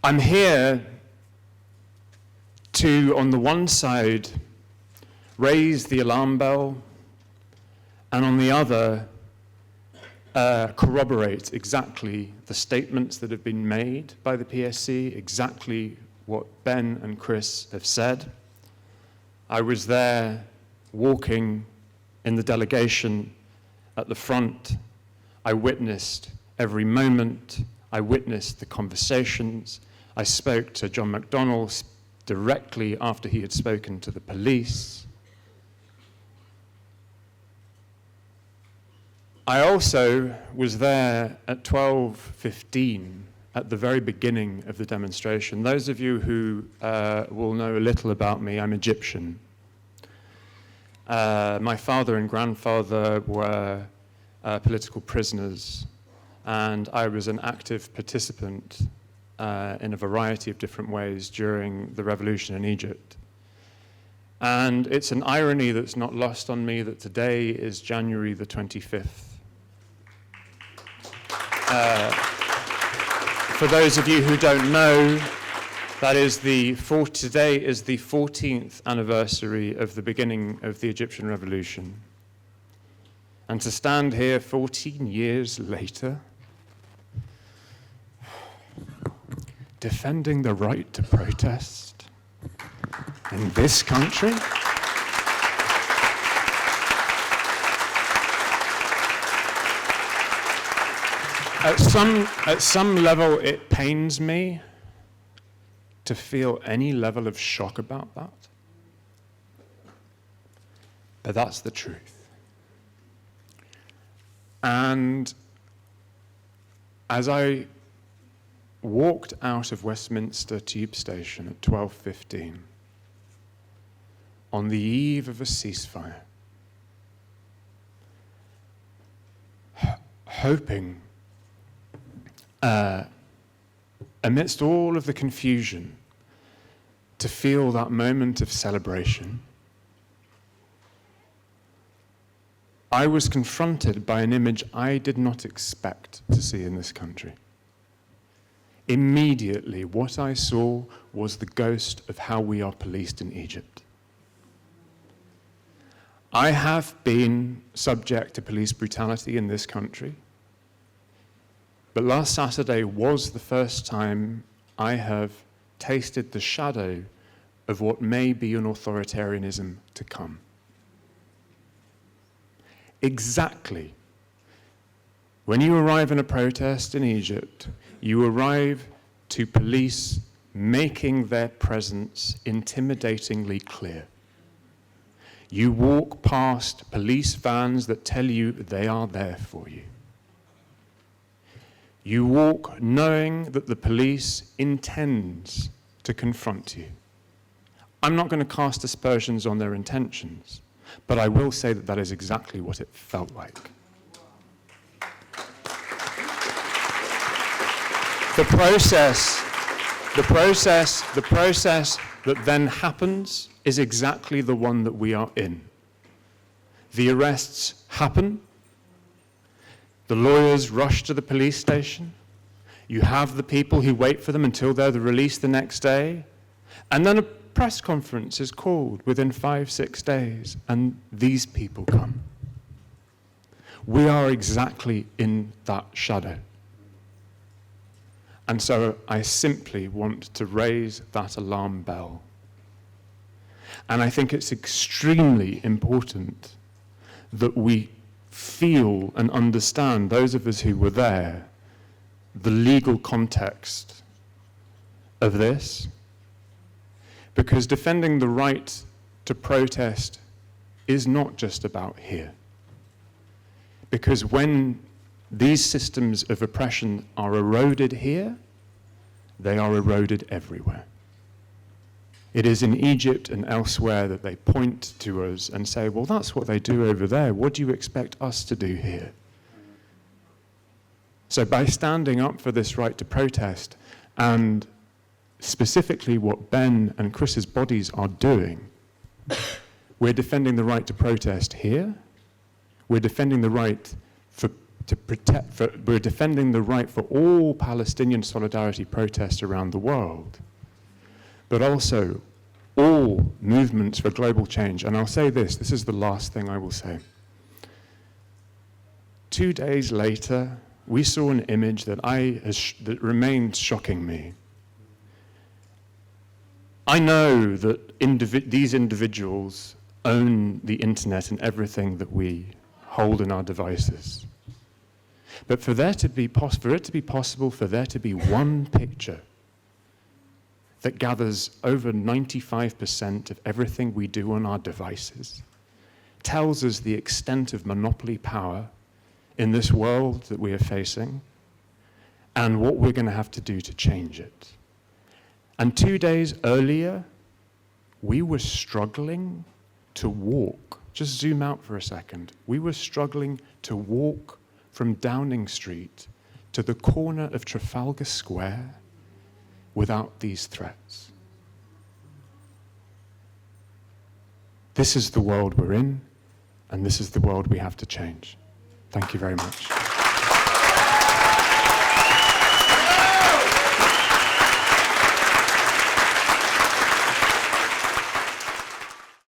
I'm here to, on the one side, raise the alarm bell, and on the other, corroborate exactly the statements that have been made by the PSC, exactly what Ben and Chris have said. I was there walking in the delegation at the front. I witnessed every moment. I witnessed the conversations. I spoke to John McDonnell directly after he had spoken to the police. I also was there at 12:15 at the very beginning of the demonstration. Those of you who will know a little about me, I'm Egyptian. My father and grandfather were political prisoners, and I was an active participant in a variety of different ways during the revolution in Egypt. And it's an irony that's not lost on me that today is January the 25th. For those of you who don't know, today is the 14th anniversary of the beginning of the Egyptian revolution. And to stand here 14 years later, defending the right to protest in this country, at some level, it pains me to feel any level of shock about that. But that's the truth. And as I walked out of Westminster Tube Station at 12:15, on the eve of a ceasefire, hoping, amidst all of the confusion, to feel that moment of celebration, I was confronted by an image I did not expect to see in this country. Immediately, what I saw was the ghost of how we are policed in Egypt. I have been subject to police brutality in this country, but last Saturday was the first time I have tasted the shadow of what may be an authoritarianism to come. Exactly. When you arrive in a protest in Egypt, you arrive to police making their presence intimidatingly clear. You walk past police vans that tell you they are there for you. You walk knowing that the police intends to confront you. I'm not going to cast aspersions on their intentions, but I will say that that is exactly what it felt like. The process that then happens is exactly the one that we are in. The arrests happen. The lawyers rush to the police station. You have the people who wait for them until they're released the next day. And then a press conference is called within 5-6 days, and these people come. We are exactly in that shadow. And so I simply want to raise that alarm bell. And I think it's extremely important that we feel and understand, those of us who were there, the legal context of this. Because defending the right to protest is not just about here. Because when these systems of oppression are eroded here, they are eroded everywhere. It is in Egypt and elsewhere that they point to us and say, well, that's what they do over there. What do you expect us to do here? So by standing up for this right to protest, and specifically what Ben and Chris's bodies are doing, we're defending the right to protest here. We're defending the right for we're defending the right for all Palestinian solidarity protests around the world, but also all movements for global change. And I'll say this is the last thing I will say. 2 days later, we saw an image that remained shocking me. I know that these individuals own the internet and everything that we hold in our devices. But for it to be possible for there to be one picture that gathers over 95% of everything we do on our devices, tells us the extent of monopoly power in this world that we are facing, and what we're going to have to do to change it. And 2 days earlier, we were struggling to walk. Just zoom out for a second. We were struggling to walk from Downing Street to the corner of Trafalgar Square without these threats. This is the world we're in, and this is the world we have to change. Thank you very much.